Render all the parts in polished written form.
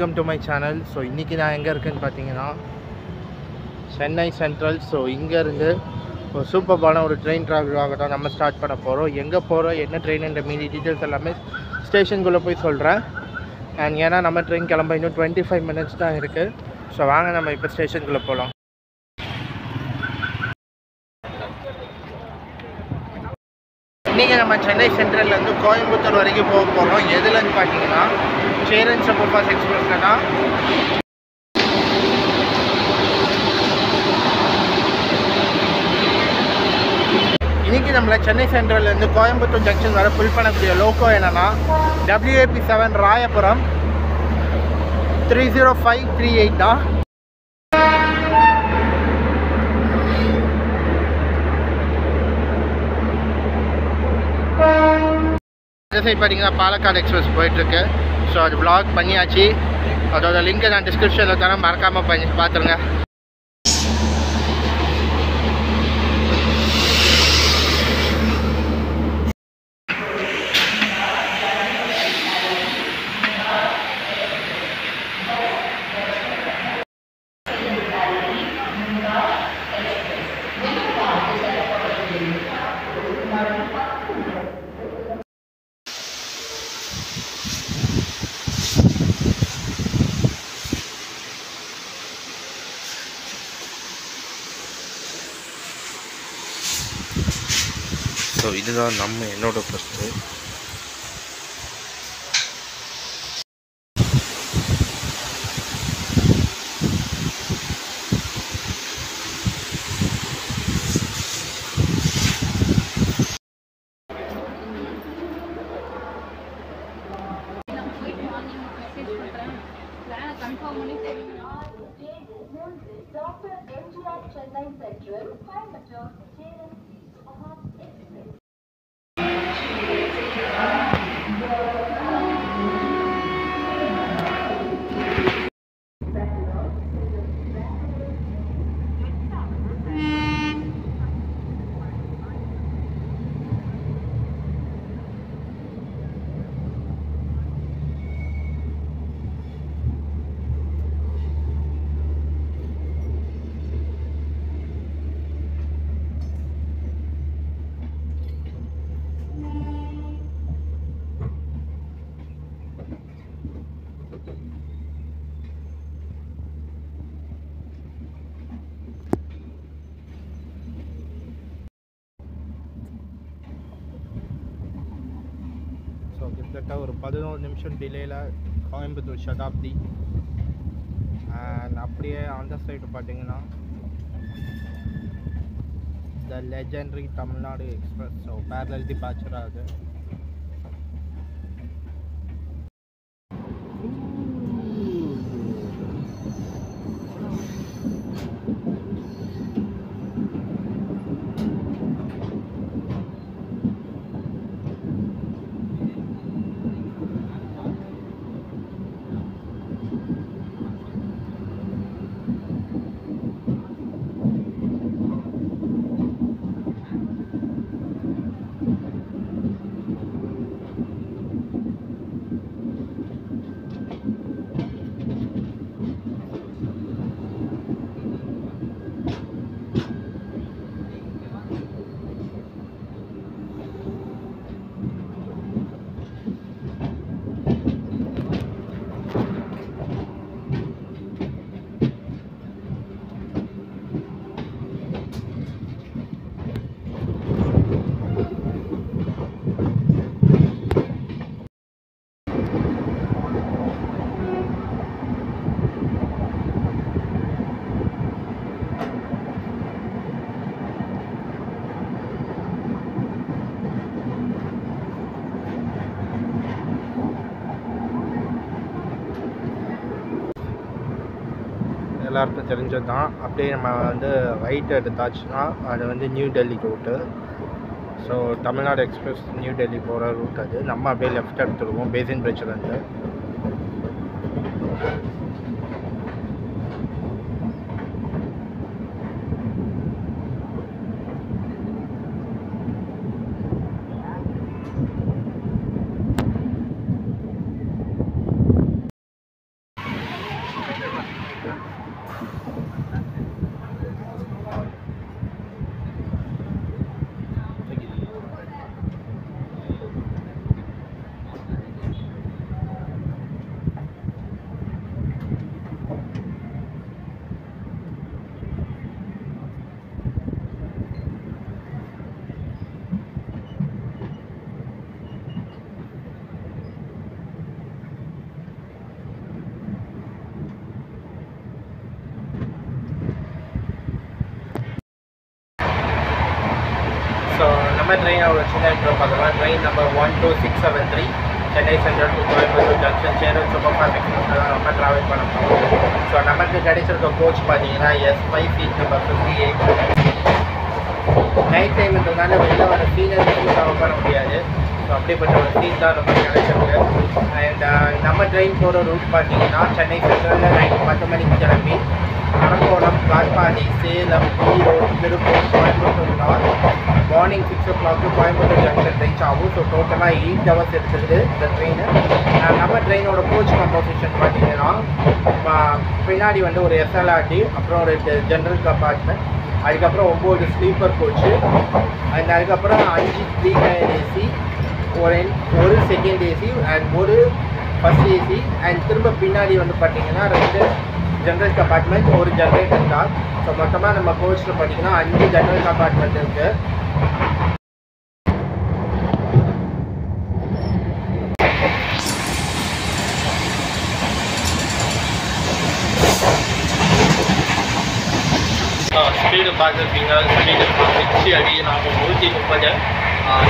Welcome to my channel. So இன்றைக்கி நான் எங்கே இருக்கேன்னு பார்த்தீங்கன்னா சென்னை சென்ட்ரல். ஸோ இங்கேருந்து ஒரு சூப்பர்பான ஒரு ட்ரெயின் ட்ராவலாக தான் நம்ம ஸ்டார்ட் பண்ண போகிறோம். எங்கே போகிறோம், என்ன ட்ரெயின்ன்ற மீதி டீட்டெயில்ஸ் எல்லாமே ஸ்டேஷனுக்குள்ளே போய் சொல்கிறேன். அண்ட் ஏன்னா நம்ம ட்ரெயின் கிளம்ப இன்னும் 25 minutes தான் இருக்குது. ஸோ வாங்க நம்ம இப்போ ஸ்டேஷனுக்குள்ளே போகலாம். இன்றைக்கி நம்ம சென்னை சென்ட்ரல்லேருந்து கோயம்புத்தூர் வரைக்கும் போக போகிறோம். எதுலன்னு பார்த்தீங்கன்னா சேரன் சூப்பர்ஃபாஸ்ட் எக்ஸ்பிரஸ்லனா இன்றைக்கி நம்மளை சென்னை சென்ட்ரல்லேருந்து கோயம்புத்தூர் ஜங்ஷன் வர ஃபுல் பண்ணக்கூடிய லோக்கோ என்னென்னா WAP7 ராயபுரம் 30538 தான். இந்த சைட் பார்த்தீங்கன்னா பாலக்காடு எக்ஸ்பிரஸ் போயிட்டுருக்கு. ஸோ அது vlog பண்ணியாச்சு. அதோட லிங்க்கை நான் டிஸ்கிரிப்ஷனில் தரேன், மறக்காமல் பார்த்துருங்க. ஸோ இதுதான் என்னோட பஸ்ஸு. ஸோ கிட்டத்தட்ட ஒரு 11 நிமிஷம் டிலேயில் கோயம்புத்தூர் சதாப்தி. அண்ட் அப்படியே அந்த சைடு பார்த்தீங்கன்னா the legendary Tamil Nadu express. So parallel departure ஆகுது. எல்லாருக்கும் தெரிஞ்சது தான். அப்படியே நம்ம ரைட் எடுத்தாச்சுன்னா அது New Delhi route. So Tamil Nadu express New Delhi போகிற ரூட் அது. நம்ம அப்படியே லெஃப்ட் எடுத்துருவோம் பேசின் பிரிட்ஜ்லேருந்து. நம்ம ட்ரெயினோட சின்ன இன்ட்ரோ பார்க்கலாம். Train number 12673 Chennai central to Coimbatore junction Cheran super fast express தான் நம்ம ட்ராவல் பண்ண போகிறோம். ஸோ நமக்கு கிடைச்சிருக்க கோச் பார்த்தீங்கன்னா S5 சீட் நம்பர் 58. நைட் டைம்ன்றதுனால வெளில வர சீனியர் கவர் பண்ண முடியாது. ஸோ அப்படிப்பட்ட ஒரு சீட் தான் நமக்கு கிடைச்சிருக்கு. அண்ட் நம்ம ட்ரெயின் போகிற ரூட் பார்த்தீங்கன்னா சென்னை சென்ட்ரலில் நைட் 10 மணிக்கு கிளம்பி Arakkonam, Katpadi, Salem, Erode, Tiruppur, Coimbatore north morning 6 o'clock Coimbatore junction reach ஆகும். ஸோ டோட்டலாக 8 hours எடுத்துக்குது இந்த ட்ரெயின். நம்ம ட்ரெயினோட கோச் கம்போசிஷன் பார்த்தீங்கன்னா பின்னாடி வந்து ஒரு SLRT, அப்புறம் ஒரு ஜென்ரல் கம்பார்ட்மெண்ட், அதுக்கப்புறம் 9 ஸ்லீப்பர் கோச்சு, அண்ட் அதுக்கப்புறம் 5 3 tier AC, ஒரு செகண்ட் ஏசி அண்ட் ஒரு ஃபஸ்ட் ஏசி, அண்ட் திரும்ப பின்னாடி வந்து பார்த்தீங்கன்னா 2 ஜென்ரல் கம்பார்ட்மெண்ட், ஒரு ஜென்ரேட்டர் கார். ஸோ மொத்தமாக நம்ம கோச்சில் பார்த்தீங்கன்னா 5 ஜென்ரல் கம்பார்ட்மெண்ட் இருக்குது. ஸ்பீடு பார்த்துருப்பீங்க. ஸ்பீடு 6 அடி, நாங்கள் 130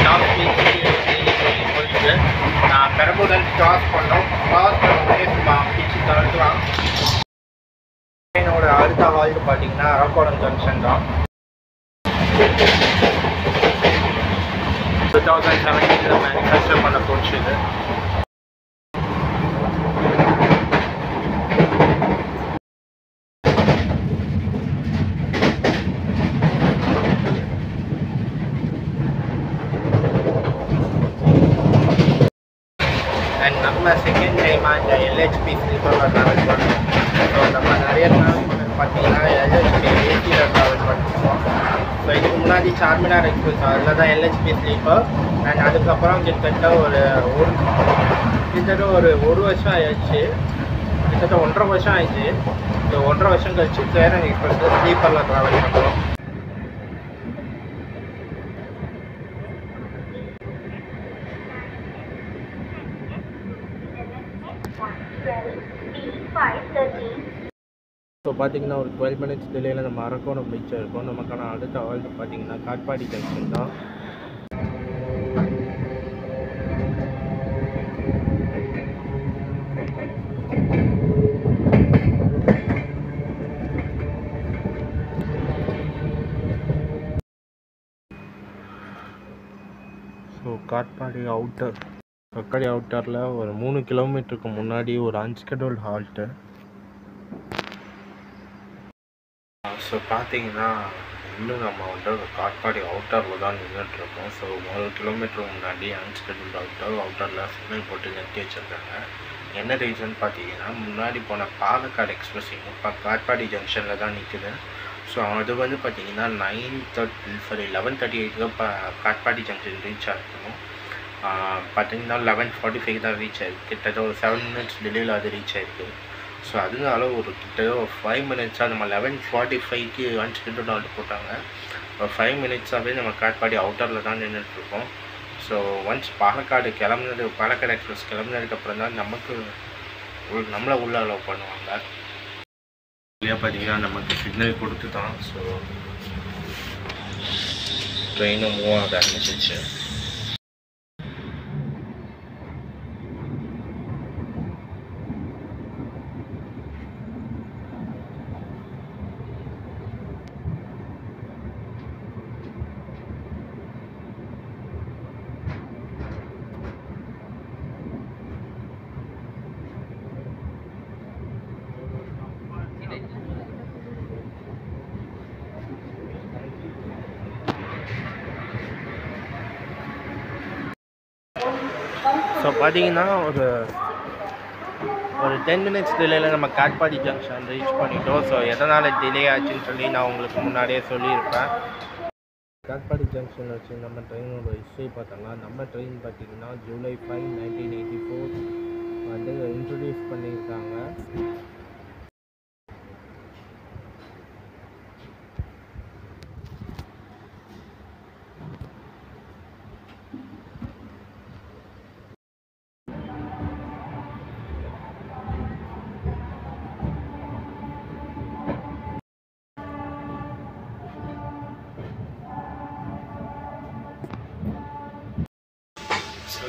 டாப் ஸ்பீட் போயிட்டு பெரம்பூர்லேருந்து கிராஸ் பண்ணோம். கிராஸ் பண்ண சும்மா பிச்சு தடுக்கலாம். ட்ரெயினோட அடுத்த ஹால்ட்டு பார்த்தீங்கன்னா அரக்கோணம் ஜங்ஷன் தான். 2017 மேனுஃபேக்சர் பண்ண கோச் இது. அண்ட் நம்ம செகண்ட் டைமாக இந்த LHP ஸ்லீப்பரில் ட்ராவல் பண்ணுறோம். ஸோ நம்ம நிறைய ட்ராவல் பண்ணது பார்த்தீங்கன்னா LHP ஏசியில் ட்ராவல் பண்ணிருக்கோம். ஸோ இதுக்கு முன்னாடி சார்மினார் எக்ஸ்பிரஸ் அதில் தான் LHP ஸ்லீப்பர். அண்ட் அதுக்கப்புறம் கிட்டத்தட்ட ஒரு வருஷம் ஆயிடுச்சு, கிட்டத்தட்ட 1.5 வருஷம் ஆயிடுச்சு. ஸோ 1.5 வருஷம் கழிச்சு சேரன் எக்ஸ்பிரஸில் ஸ்லீப்பரில் ட்ராவல் பண்ணுறோம். ஸோ பார்த்தீங்கன்னா ஒரு 12 minutes டிலேயில் நம்ம அரக்கோணம் பீச்சில் இருக்கோம். நமக்கான அடுத்த ஹால்ட் பார்த்தீங்கன்னா காட்பாடி ஜங்ஷன் தான். ஸோ காட்பாடி அவுட்டரில் ஒரு 3 கிலோமீட்டருக்கு முன்னாடி ஒரு அன்ஸ்கெடியூல்ட் ஹால்ட்டு. ஸோ பார்த்தீங்கன்னா இன்னும் நம்ம வந்து காட்பாடி அவுட்டரில் தான் நின்றுட்டுருக்கோம். ஸோ 1 கிலோமீட்டருக்கு முன்னாடி அன்ஸ்கெடியூல்ட் அவுட்டரில் சிக்னல் போட்டு நிறுத்தி வச்சுருக்காங்க. என்ன ரீசன் பார்த்தீங்கன்னா முன்னாடி போன பாலக்காடு எக்ஸ்பிரஸ் இப்போ காட்பாடி ஜங்ஷனில் தான் நிற்குது. ஸோ அது வந்து பார்த்தீங்கன்னா 11:38 காட்பாடி ஜங்ஷன் ரீச் ஆகிருக்கணும். பார்த்தீங்கன்னா 11:45 தான் ரீச் ஆகிருக்கு. கிட்டத்தட்ட ஒரு 7 minutes டிலேயில் அது ரீச் ஆகிருக்கு. ஸோ அதனால கிட்டத்தட்ட ஒரு 5 minutes நம்ம 11:45க்கு அன்ஸ்கெடியூல்ட் ஆர்டர் போட்டாங்க. ஒரு 5 minutes-ஆகவே நம்ம காட்பாடி அவுட்டரில் தான் நின்றுட்டுருக்கோம். ஸோ ஒன்ஸ் பாலக்காடு எக்ஸ்பிரஸ் கிளம்புனதுக்கப்புறம் தான் நம்மளை உள்ள அலோவ் பண்ணுவாங்க. இல்லையா பார்த்தீங்கன்னா நமக்கு சிக்னல் கொடுத்து தான் ஸோ ட்ரெயினும் மூவ் ஆக ஆரம்பிச்சிச்சு. ஸோ பார்த்தீங்கன்னா ஒரு 10 minutes டிலேயில் நம்ம காட்பாடி ஜங்ஷன் ரீச் பண்ணிட்டோம். ஸோ எதனால் டிலே ஆச்சுன்னு சொல்லி நான் உங்களுக்கு முன்னாடியே சொல்லியிருப்பேன். காட்பாடி ஜங்ஷன் வச்சு நம்ம ட்ரெயினோட ஹிஸ்ட்ரி பார்த்தோம்னா நம்ம ட்ரெயின் பார்த்திங்கன்னா July 5, 1984 வந்து இன்ட்ரடியூஸ் பண்ணியிருக்காங்க.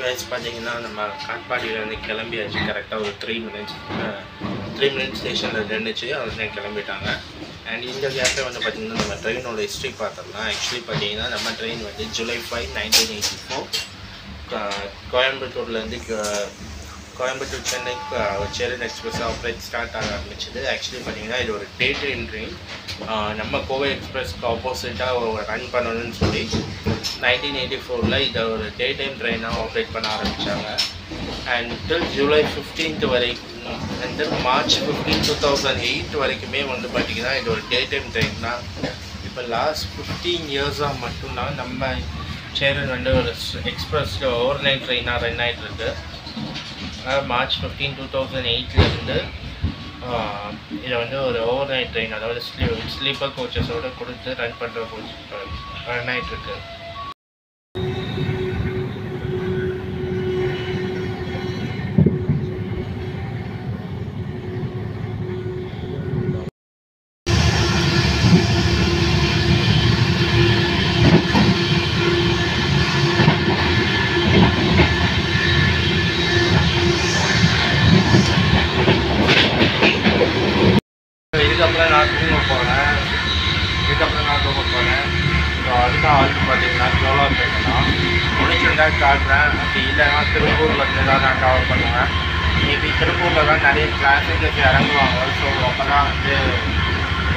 கைஸ் பார்த்தீங்கன்னா நம்ம காட்பாடியிலேருந்து கிளம்பியாச்சு. கரெக்டாக ஒரு 3 மினிட்ஸ் ஸ்டேஷனில் நின்றுச்சு. அதுலேயே கிளம்பிட்டாங்க. அண்ட் இந்த கேப்பில் வந்து பார்த்திங்கன்னா நம்ம ட்ரெயினோட ஹிஸ்ட்ரி பார்த்துடலாம். ஆக்சுவலி பார்த்தீங்கன்னா நம்ம ட்ரெயின் வந்து July 5, 1984 கோயம்புத்தூர்லேருந்து Coimbatore Chennai Cheran express operate start ஆக ஆரம்பிச்சிது. ஆக்சுவலி பார்த்தீங்கன்னா இது ஒரு டே ட்ரெயின். நம்ம கோவை எக்ஸ்பிரஸ்க்கு ஆப்போசிட்டாக ரன் பண்ணணும்னு சொல்லி 1984 இதை ஒரு டே டைம் ட்ரெயினாக ஆப்ரேட் பண்ண ஆரம்பித்தாங்க. அண்ட் டில் July 15 வரைக்கும் அண்ட் தென் March 15, 2008 வரைக்குமே வந்து பார்த்திங்கன்னா இது ஒரு டே டைம் ட்ரெயின் தான். இப்போ லாஸ்ட் 15 இயர்ஸாக மட்டும்தான் நம்ம சேரன் வந்து ஒரு எக்ஸ்பிரஸ் ஓவர் நைட் ட்ரெயினாக ரன் ஆகிட்டு இருக்கு. March 15, 2008 இதை வந்து ஒரு ஓவர் நைட் ட்ரெயின், அதாவது ஸ்லீப்பர் கோச்சஸோடு கொடுத்து ரன் பண்ணுற கோச் ரன் ஆகிட்டுருக்கு. இதுக்கப்புறம் நான் தூங்க போகிறேன். ஸோ அடுத்த ஆல்ட்டு பார்த்தீங்கன்னா ஜோலார்பேட்டை தான். முடிச்சுருந்தா காட்டுறேன். அப்படி இல்லைன்னா திருப்பூர்லேருந்து தான் நான் கவர் பண்ணுவேன். மேபி திருப்பூரில் தான் நிறைய கிளாஸஸ் இறங்குவாங்க. ஸோ அப்போ தான் வந்து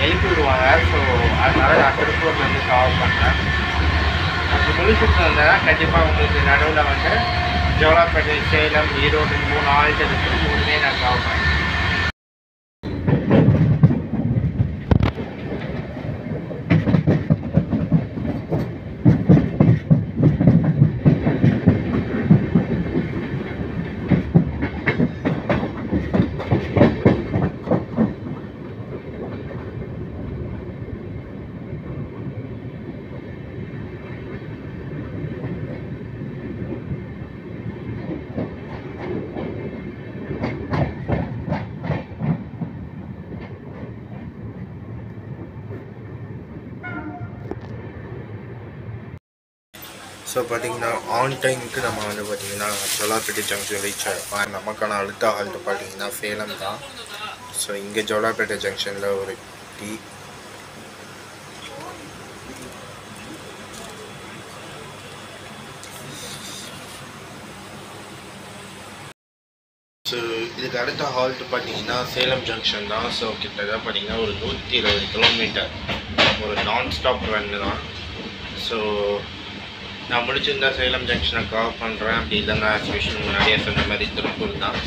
எழுப்பி விடுவாங்க. ஸோ அதனால் நான் திருப்பூர்லேருந்து கவர் பண்ணுறேன். அப்படி முடிச்சுட்டு வந்தேன்னா கண்டிப்பாக உங்களுக்கு நடுவில் வந்து ஜோலார்பேட்டை, சேலம், ஈரோடு 3 ஆல்ட்டு இருக்குது. 3மே நான் கவர் பண்ணுறேன். ஸோ பார்த்திங்கன்னா ஆன் டைமுக்கு நம்ம வந்து பார்த்திங்கன்னா ஜோலார்பேட்டை ஜங்ஷன் ரீச் ஆகிருப்போம். நமக்கான அடுத்த ஹால்ட்டு பார்த்திங்கன்னா சேலம் தான். ஸோ இங்கே ஜோலார்பேட்டை ஜங்ஷனில் ஒரு டீ. ஸோ இதுக்கு அடுத்த ஹால்ட்டு பார்த்திங்கன்னா சேலம் ஜங்ஷன் தான். ஸோ கிட்டத்தட்ட பார்த்திங்கன்னா ஒரு 120 கிலோமீட்டர் ஒரு நான் ஸ்டாப் ரன்னு தான். ஸோ நான் முடிச்சிருந்தா சேலம் ஜங்ஷனை கவர் பண்ணுறேன். அப்படி இல்லைங்க ஆஸ் யூஷுவல் முன்னாடியே சொன்ன மாதிரி திருப்பூர் தான்.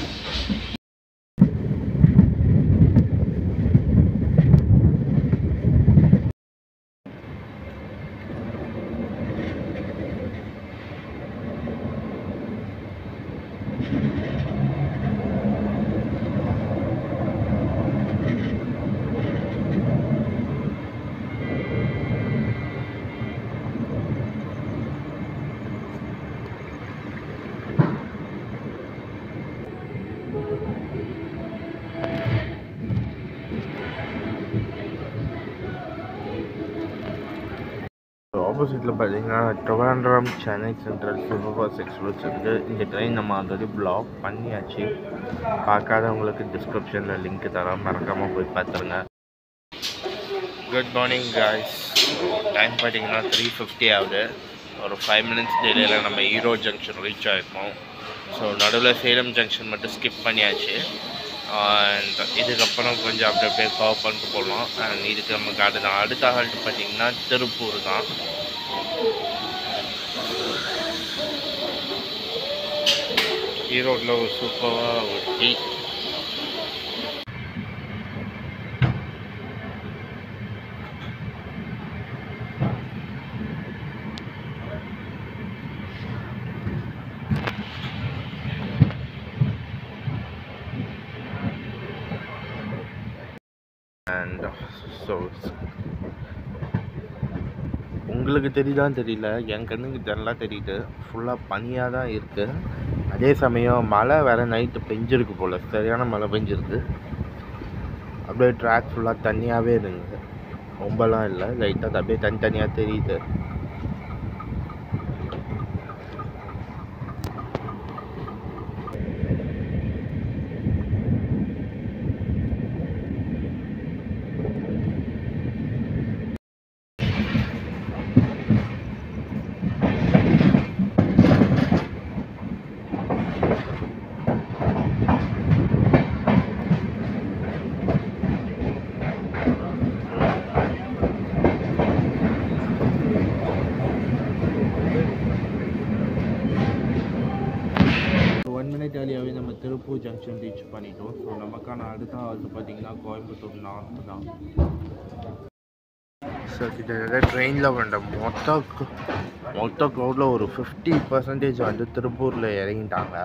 ஆப்போசிட்டில் பார்த்தீங்கன்னா Trivandrum Chennai central super fast express இருக்குது. இந்த ட்ரெயின் நம்ம ஆல்ரெடி பிளாக் பண்ணியாச்சு. பார்க்காதவங்களுக்கு டிஸ்கிரிப்ஷனில் லிங்க் தரோம், மறக்காமல் போய் பார்த்துருங்க. Good morning guys. டைம் பார்த்தீங்கன்னா 3:50 ஆகுது. ஒரு 5 மினிட்ஸ் டிலேயில் நம்ம ஈரோடு ஜங்ஷன் ரீச் ஆகிருக்கோம். ஸோ நடுவில் சேலம் ஜங்ஷன் மட்டும் ஸ்கிப் பண்ணியாச்சு. அண்ட் இதுக்கப்புறம் கொஞ்சம் அப்படியே கவர் பண்ணிட்டு போகலாம். அண்ட் இதுக்கு நமக்கு அடுத்த ஹால்ட்டு பார்த்திங்கன்னா திருப்பூர் தான். ஈரோட்டில் ஒரு சூப்பராக ஒரு டீ. அண்ட் ஸோ உங்களுக்கு தெரியுதான்னு தெரியல, என் கண்ணுக்கு நல்லா தெரியுது. ஃபுல்லாக பனியாக தான் இருக்குது. அதே சமயம் மழை வேறு நைட்டு பெஞ்சிருக்கு போல், சரியான மழை பெஞ்சிருக்கு. அப்படியே ட்ராக் ஃபுல்லாக தண்ணியாகவே இருங்க, ரொம்பலாம் இல்லை, லைட்டாக அப்படியே தனித்தனியாக தெரியுது. திருப்பூர் ஜங்ஷன் ரீச் பண்ணிட்டோம். ஸோ நமக்கான அடுத்த ஆள் பார்த்தீங்கன்னா கோயம்புத்தூர் நார்த் தான். ஸோ கிட்டத்தட்ட ட்ரெயினில் வந்த மொத்த க்ரௌடில் ஒரு 50% வந்து திருப்பூரில் இறங்கிட்டாங்க.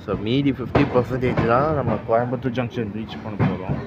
ஸோ மீதி 50% தான் நம்ம கோயம்புத்தூர் ஜங்ஷன் ரீச் பண்ண போகிறோம்.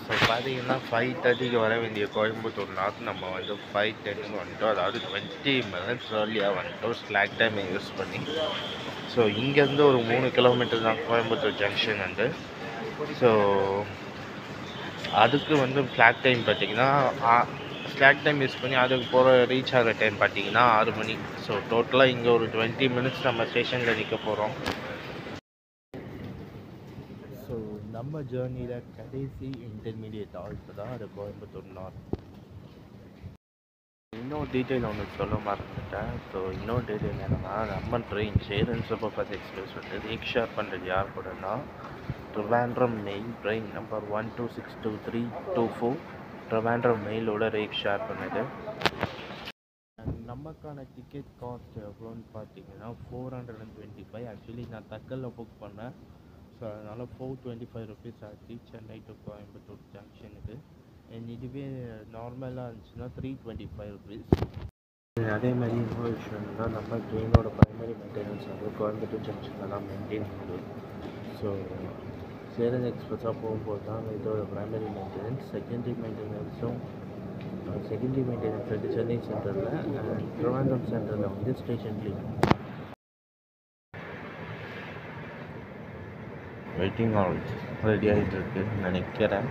ஸோ பார்த்தீங்கன்னா 5:30க்கு வர வேண்டிய கோயம்புத்தூர் நார்த் நம்ம வந்து 5:10க்கு வந்துட்டோம். அதாவது 20 minutes ஏர்லியாக வந்துட்டோம் ஸ்லாக் டைமை யூஸ் பண்ணி. ஸோ இங்கேருந்து ஒரு 3 கிலோமீட்டர் தான் கோயம்புத்தூர் ஜங்ஷன் வந்து. ஸோ அதுக்கு வந்து ஸ்லாக் டைம் பார்த்திங்கன்னா ஸ்லாக் டைம் யூஸ் பண்ணி அதுக்கு போகிற ரீச் ஆகிற டைம் பார்த்திங்கன்னா 6 மணி. ஸோ டோட்டலாக இங்கே ஒரு 20 minutes நம்ம ஸ்டேஷனில் நிற்க போகிறோம். ஸோ நம்ம ஜேர்னியில் கடைசி இன்டர்மீடியட் ஆல்ட்டு தான் அது கோயம்புத்தூர் நார்த். இன்னொரு டீட்டெயில் ஒன்று சொல்ல மறந்துட்டேன். ஸோ இன்னொரு டீட்டெயில் என்னென்னா, நம்ம train Cheran super fast express வந்து ரீக் ஷேர் பண்ணுறது யார் கூடனா Trivandrum mail train number 1262 Trivandrum மெயிலோட ரீக் ஷேர் பண்ணுது. நமக்கான டிக்கெட் காஸ்ட் எவ்வளோன்னு பார்த்தீங்கன்னா 425. ஆக்சுவலி நான் தக்கலில் புக் பண்ணேன். ஸோ அதனால் 425 rupees ஆச்சு சென்னை டு கோயம்புத்தூர் ஜங்ஷனுக்கு. இதுவே நார்மலாக இருந்துச்சுன்னா 325 rupees. அதே மாதிரி இன்னொரு விஷயம் தான், நம்ம ட்ரெயினோட ப்ரைமரி மெயின்டெனன்ஸ் வந்து கோயம்புத்தூர் ஜங்ஷனில் தான் மெயின்டைன் பண்ணுது. ஸோ சேரன் எக்ஸ்பிரஸாக போகும்போது தான் இதோட ப்ரைமரி மெயின்டெனன்ஸ். செகண்டரி மெயின்டெனன்ஸ் வந்து சென்னை சென்ட்ரலில், ட்ரிவாண்ட்ரம் சென்டரில் வந்து station clean. Waiting hall ready ஆகிட்டு இருக்குன்னு நினைக்கிறேன்.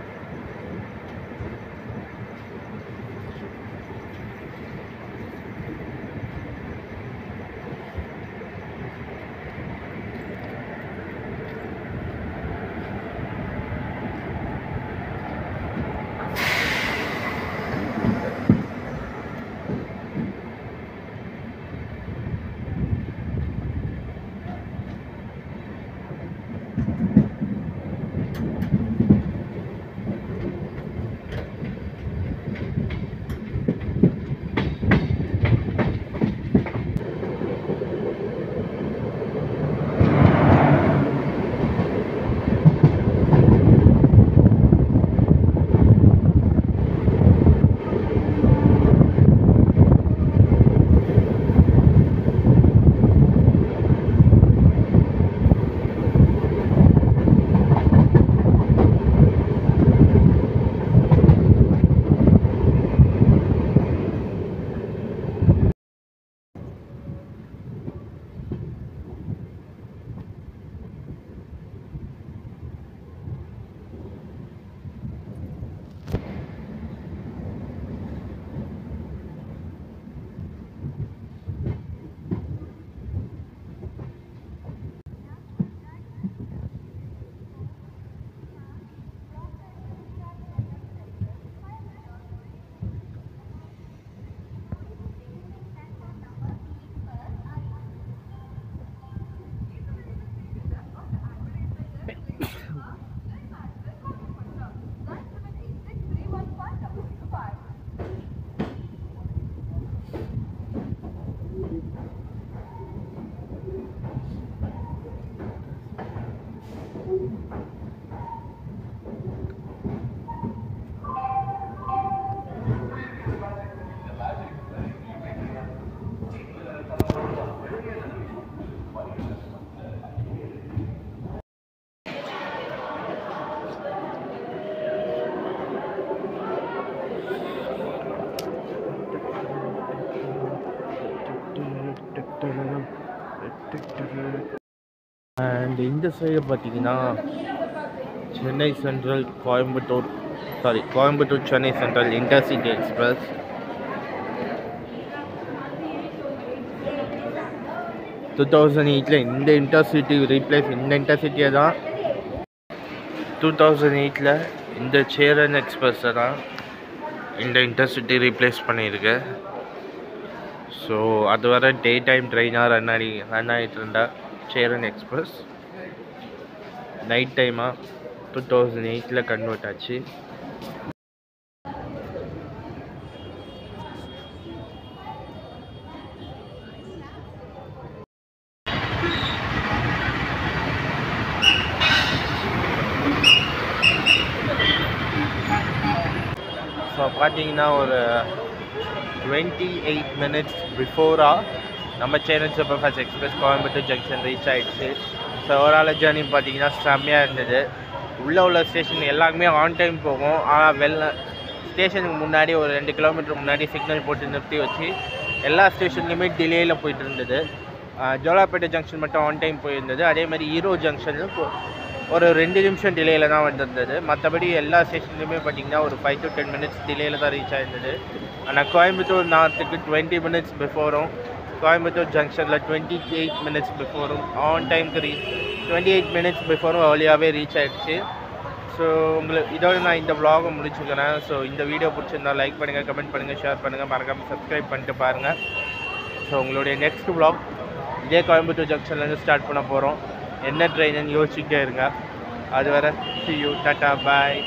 அண்ட் இந்த சைடு பார்த்தீங்கன்னா Chennai central Coimbatore Chennai central intercity express. To 2008 இந்த இன்டர்சிட்டி ரீப்ளேஸ், இந்த இன்டர்சிட்டியை தான் 2008 இந்த சேரன் எக்ஸ்பிரஸை தான் இந்த இன்டர்சிட்டி ரீப்ளேஸ் பண்ணியிருக்கு. ஸோ அது வர டே டைம் ட்ரெயினாக ரன் ஆகிட்டு இருந்தா சேரன் எக்ஸ்பிரஸ். நைட் டைமாக 2008 கன்வெர்ட் ஆச்சு. ஸோ பார்த்தீங்கன்னா ஒரு 28 minutes பிஃபோராக நம்ம Cheran super fast express Coimbatore junction reach ஆகிடுச்சு. ஸோ ஓவரால் ஜேர்னி பார்த்தீங்கன்னா செம்மையாக இருந்தது. உள்ள ஸ்டேஷன் எல்லாருமே ஆன் டைம் போகும். ஆனால் ஸ்டேஷனுக்கு முன்னாடி ஒரு 2 கிலோமீட்டர் முன்னாடி சிக்னல் போட்டு நிறுத்தி வச்சு எல்லா ஸ்டேஷன்லையுமே டிலேயில் போயிட்டு இருந்தது. ஜோலாப்பேட்டை ஜங்ஷன் மட்டும் ஆன் டைம் போயிருந்தது. அதேமாதிரி ஈரோ ஜங்ஷனில் ஒரு 2 நிமிஷம் டிலேயில் தான் வந்திருந்தது. மற்றபடி எல்லா ஸ்டேஷன்லையுமே பார்த்திங்கன்னா ஒரு 5 to 10 minutes டிலேயில் தான் ரீச் ஆகிருந்தது. ஆனால் கோயம்புத்தூர் நார்த்துக்கு 20 minutes பிஃபோரும், கோயம்புத்தூர் ஜங்ஷனில் 28 minutes பிஃபோரும், ஆன் டைமுக்கு 28 minutes பிஃபோரும் ஏர்லியாகவே ரீச் ஆகிடுச்சு. ஸோ இதோட நான் இந்த vlog முடிச்சுக்கிறேன். ஸோ இந்த வீடியோ பிடிச்சிருந்தா லைக் பண்ணுங்கள், கமெண்ட் பண்ணுங்கள், ஷேர் பண்ணுங்கள், மறக்காமல் சப்ஸ்கிரைப் பண்ணிட்டு பாருங்கள். ஸோ உங்களுடைய நெக்ஸ்ட் vlog இதே கோயம்புத்தூர் ஜங்ஷன்லேருந்து ஸ்டார்ட் பண்ண போகிறோம். என்ன ட்ரெயின்னு யோசிச்சுக்கிட்டே இருங்க. அது வரை see you, டாட்டா, பாய்.